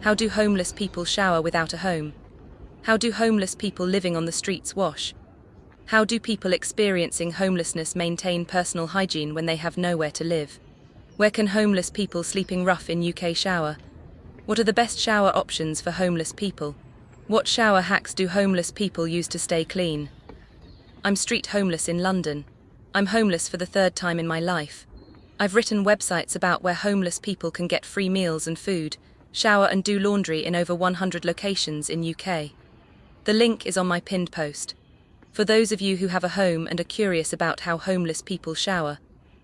How do homeless people shower without a home? How do homeless people living on the streets wash? How do people experiencing homelessness maintain personal hygiene when they have nowhere to live? Where can homeless people sleeping rough in UK shower? What are the best shower options for homeless people? What shower hacks do homeless people use to stay clean? I'm street homeless in London. I'm homeless for the third time in my life. I've written websites about where homeless people can get free meals and food, shower and do laundry in over 100 locations in UK. The link is on my pinned post. For those of you who have a home and are curious about how homeless people shower,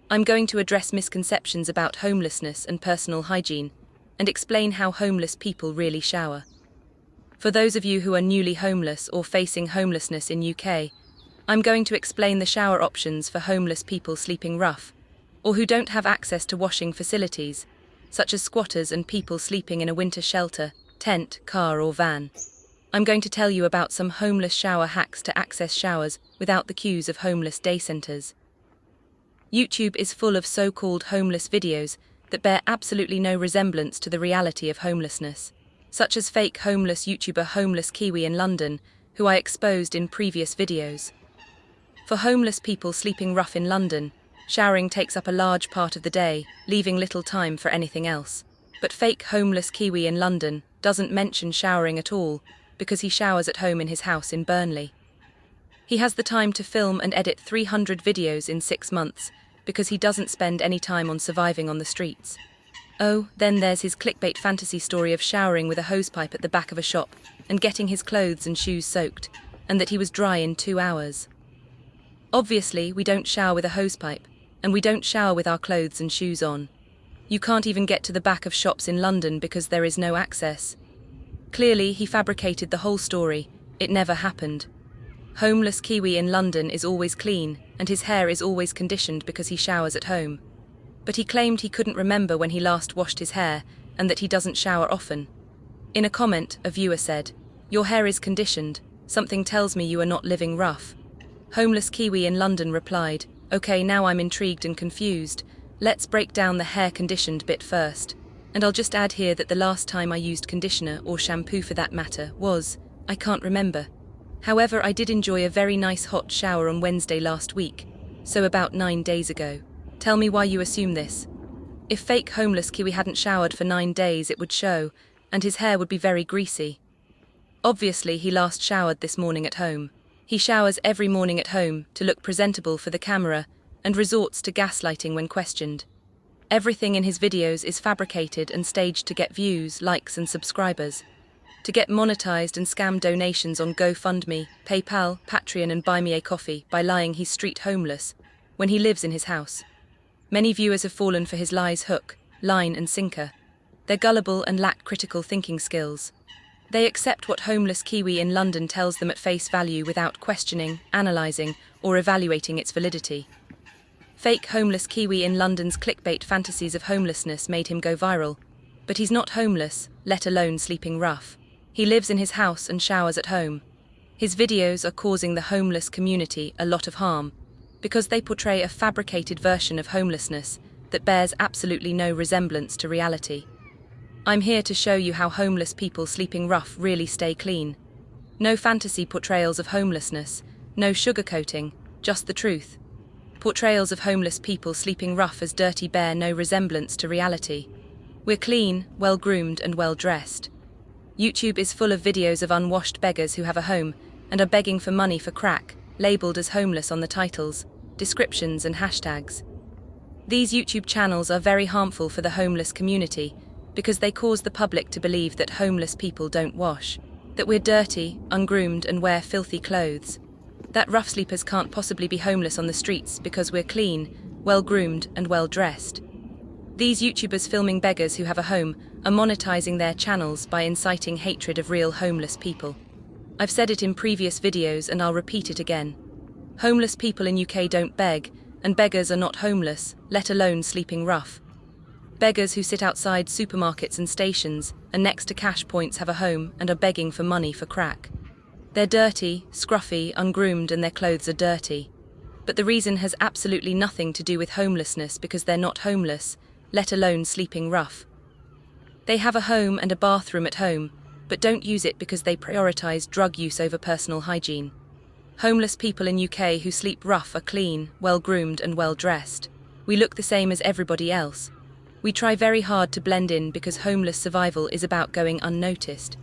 I'm going to address misconceptions about homelessness and personal hygiene, and explain how homeless people really shower. For those of you who are newly homeless or facing homelessness in UK, I'm going to explain the shower options for homeless people sleeping rough, or who don't have access to washing facilities, such as squatters and people sleeping in a winter shelter, tent, car or van. I'm going to tell you about some homeless shower hacks to access showers without the queues of homeless day centres. YouTube is full of so-called homeless videos that bear absolutely no resemblance to the reality of homelessness, such as fake homeless YouTuber Homeless Kiwi in London, who I exposed in previous videos. For homeless people sleeping rough in London, showering takes up a large part of the day, leaving little time for anything else. But fake Homeless Kiwi in London doesn't mention showering at all, because he showers at home in his house in Burnley. He has the time to film and edit 300 videos in 6 months, because he doesn't spend any time on surviving on the streets. Oh, then there's his clickbait fantasy story of showering with a hosepipe at the back of a shop, and getting his clothes and shoes soaked, and that he was dry in 2 hours. Obviously, we don't shower with a hosepipe, and we don't shower with our clothes and shoes on. You can't even get to the back of shops in London because there is no access. Clearly, he fabricated the whole story. It never happened. Homeless Kiwi in London is always clean, and his hair is always conditioned because he showers at home. But he claimed he couldn't remember when he last washed his hair, and that he doesn't shower often. In a comment, a viewer said, "Your hair is conditioned. Something tells me you are not living rough." Homeless Kiwi in London replied, "Okay, now I'm intrigued and confused. Let's break down the hair-conditioned bit first. And I'll just add here that the last time I used conditioner, or shampoo for that matter, I can't remember. However, I did enjoy a very nice hot shower on Wednesday last week, so about 9 days ago. Tell me why you assume this. If fake Homeless Kiwi hadn't showered for 9 days, it would show, and his hair would be very greasy. Obviously, he last showered this morning at home. He showers every morning at home to look presentable for the camera, and resorts to gaslighting when questioned. Everything in his videos is fabricated and staged to get views, likes and subscribers. To get monetized and scam donations on GoFundMe, PayPal, Patreon and Buy Me a Coffee by lying he's street homeless, when he lives in his house. Many viewers have fallen for his lies hook, line and sinker. They're gullible and lack critical thinking skills. They accept what Homeless Kiwi in London tells them at face value without questioning, analysing, or evaluating its validity. Fake Homeless Kiwi in London's clickbait fantasies of homelessness made him go viral. But he's not homeless, let alone sleeping rough. He lives in his house and showers at home. His videos are causing the homeless community a lot of harm, because they portray a fabricated version of homelessness that bears absolutely no resemblance to reality. I'm here to show you how homeless people sleeping rough really stay clean. No fantasy portrayals of homelessness, no sugarcoating, just the truth. Portrayals of homeless people sleeping rough as dirty bear no resemblance to reality. We're clean, well-groomed and well-dressed. YouTube is full of videos of unwashed beggars who have a home and are begging for money for crack, labelled as homeless on the titles, descriptions and hashtags. These YouTube channels are very harmful for the homeless community because they cause the public to believe that homeless people don't wash, that we're dirty, ungroomed and wear filthy clothes, that rough sleepers can't possibly be homeless on the streets because we're clean, well-groomed and well-dressed. These YouTubers filming beggars who have a home are monetizing their channels by inciting hatred of real homeless people. I've said it in previous videos and I'll repeat it again. Homeless people in UK don't beg, and beggars are not homeless, let alone sleeping rough. Beggars who sit outside supermarkets and stations and next to cash points have a home and are begging for money for crack. They're dirty, scruffy, ungroomed and their clothes are dirty. But the reason has absolutely nothing to do with homelessness because they're not homeless, let alone sleeping rough. They have a home and a bathroom at home, but don't use it because they prioritize drug use over personal hygiene. Homeless people in UK who sleep rough are clean, well-groomed and well-dressed. We look the same as everybody else. We try very hard to blend in because homeless survival is about going unnoticed.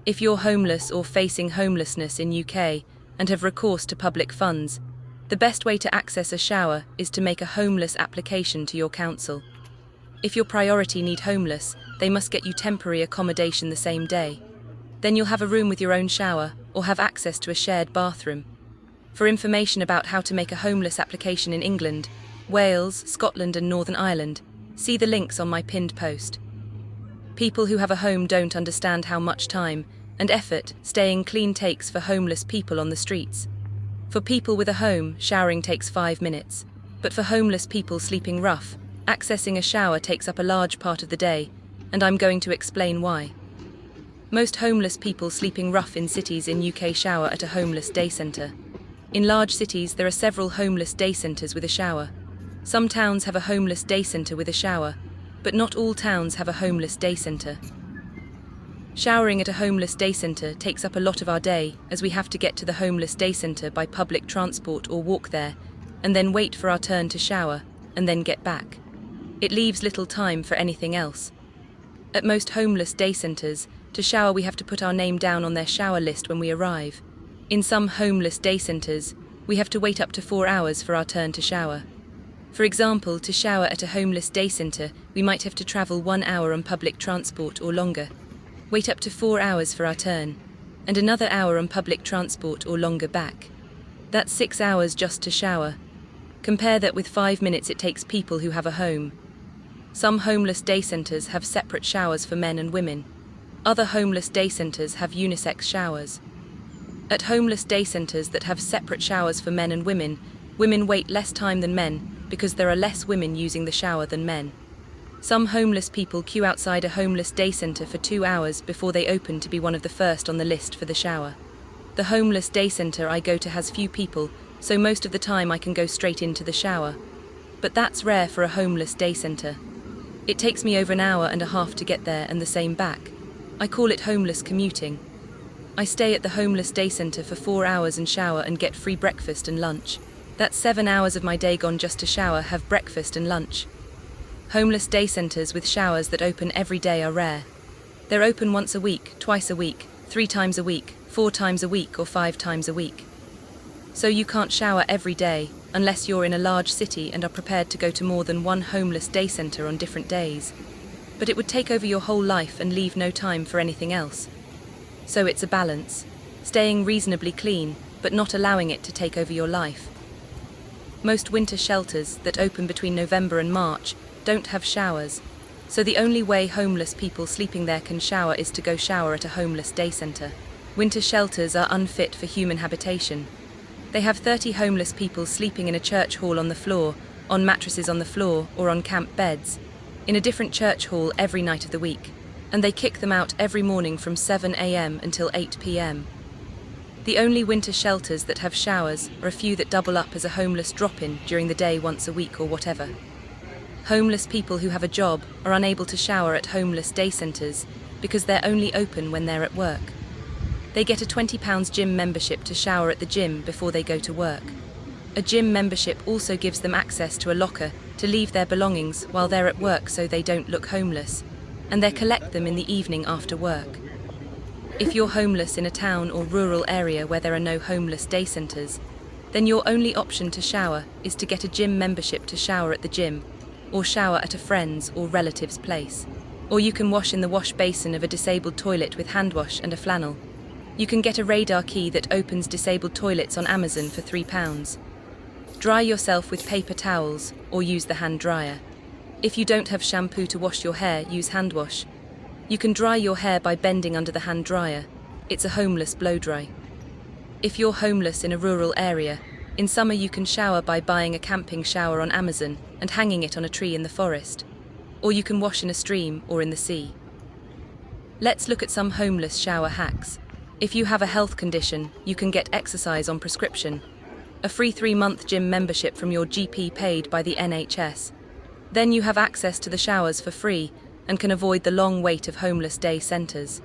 If you're homeless or facing homelessness in UK and have recourse to public funds, the best way to access a shower is to make a homeless application to your council. If your priority need homeless, they must get you temporary accommodation the same day. Then you'll have a room with your own shower or have access to a shared bathroom. For information about how to make a homeless application in England, Wales, Scotland and Northern Ireland, see the links on my pinned post. People who have a home don't understand how much time and effort staying clean takes for homeless people on the streets. For people with a home, showering takes 5 minutes. But for homeless people sleeping rough, accessing a shower takes up a large part of the day, and I'm going to explain why. Most homeless people sleeping rough in cities in UK shower at a homeless day centre. In large cities, there are several homeless day centres with a shower. Some towns have a homeless day centre with a shower, but not all towns have a homeless day centre. Showering at a homeless day centre takes up a lot of our day, as we have to get to the homeless day centre by public transport or walk there, and then wait for our turn to shower, and then get back. It leaves little time for anything else. At most homeless day centres, to shower we have to put our name down on their shower list when we arrive. In some homeless day centres, we have to wait up to 4 hours for our turn to shower. For example, to shower at a homeless day centre, we might have to travel 1 hour on public transport or longer, wait up to 4 hours for our turn, and another hour on public transport or longer back. That's 6 hours just to shower. Compare that with 5 minutes it takes people who have a home. Some homeless day centres have separate showers for men and women. Other homeless day centres have unisex showers. At homeless day centres that have separate showers for men and women wait less time than men because there are less women using the shower than men. Some homeless people queue outside a homeless day centre for 2 hours before they open to be one of the first on the list for the shower. The homeless day centre I go to has few people, so most of the time I can go straight into the shower. But that's rare for a homeless day centre. It takes me over an hour and a half to get there and the same back. I call it homeless commuting. I stay at the homeless day centre for 4 hours and shower and get free breakfast and lunch. That's 7 hours of my day gone just to shower, have breakfast and lunch. Homeless day centres with showers that open every day are rare. They're open once a week, twice a week, 3 times a week, 4 times a week or 5 times a week. So you can't shower every day unless you're in a large city and are prepared to go to more than one homeless day centre on different days. But it would take over your whole life and leave no time for anything else. So it's a balance, staying reasonably clean but not allowing it to take over your life. Most winter shelters that open between November and March don't have showers, so the only way homeless people sleeping there can shower is to go shower at a homeless day centre. Winter shelters are unfit for human habitation. They have 30 homeless people sleeping in a church hall on the floor, on mattresses on the floor or on camp beds, in a different church hall every night of the week, and they kick them out every morning from 7 a.m. until 8 p.m. The only winter shelters that have showers are a few that double up as a homeless drop-in during the day once a week or whatever. Homeless people who have a job are unable to shower at homeless day centres because they're only open when they're at work. They get a £20 gym membership to shower at the gym before they go to work. A gym membership also gives them access to a locker to leave their belongings while they're at work so they don't look homeless, and they collect them in the evening after work. If you're homeless in a town or rural area where there are no homeless day centres, then your only option to shower is to get a gym membership to shower at the gym, or shower at a friend's or relative's place. Or you can wash in the wash basin of a disabled toilet with hand wash and a flannel. You can get a radar key that opens disabled toilets on Amazon for £3. Dry yourself with paper towels or use the hand dryer. If you don't have shampoo to wash your hair, use hand wash. You can dry your hair by bending under the hand dryer. It's a homeless blow dry. If you're homeless in a rural area, in summer you can shower by buying a camping shower on Amazon and hanging it on a tree in the forest. Or you can wash in a stream or in the sea. Let's look at some homeless shower hacks. If you have a health condition, you can get exercise on prescription. A free 3-month gym membership from your GP paid by the NHS. Then you have access to the showers for free, and can avoid the long wait of homeless day centres.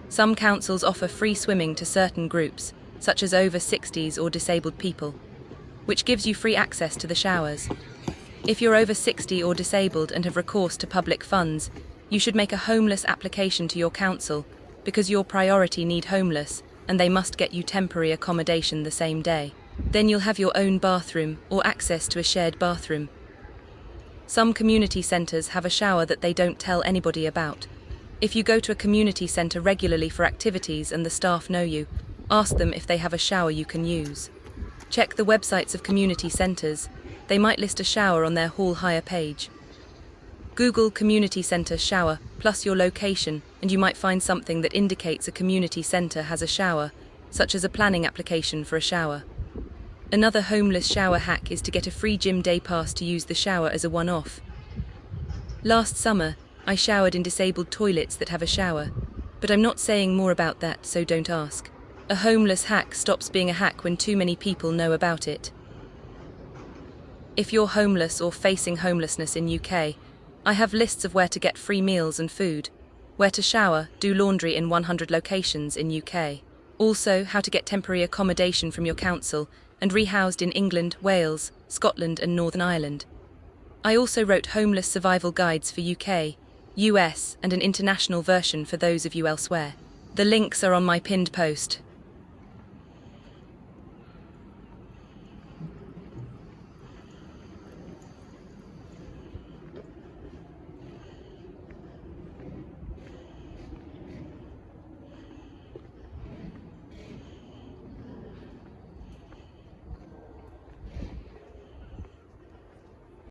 Some councils offer free swimming to certain groups, such as over 60s or disabled people, which gives you free access to the showers. If you're over 60 or disabled and have recourse to public funds, you should make a homeless application to your council, because your priority need homeless, and they must get you temporary accommodation the same day. Then you'll have your own bathroom or access to a shared bathroom. Some community centres have a shower that they don't tell anybody about. If you go to a community centre regularly for activities and the staff know you, ask them if they have a shower you can use. Check the websites of community centres. They might list a shower on their hall hire page. Google community centre shower plus your location and you might find something that indicates a community centre has a shower, such as a planning application for a shower. Another homeless shower hack is to get a free gym day pass to use the shower as a one-off. Last summer, I showered in disabled toilets that have a shower, but I'm not saying more about that, so don't ask. A homeless hack stops being a hack when too many people know about it. If you're homeless or facing homelessness in UK, I have lists of where to get free meals and food, where to shower, do laundry in 100 locations in UK. Also, how to get temporary accommodation from your council and rehoused in England, Wales, Scotland and Northern Ireland. I also wrote homeless survival guides for UK, US and an international version for those of you elsewhere. The links are on my pinned post.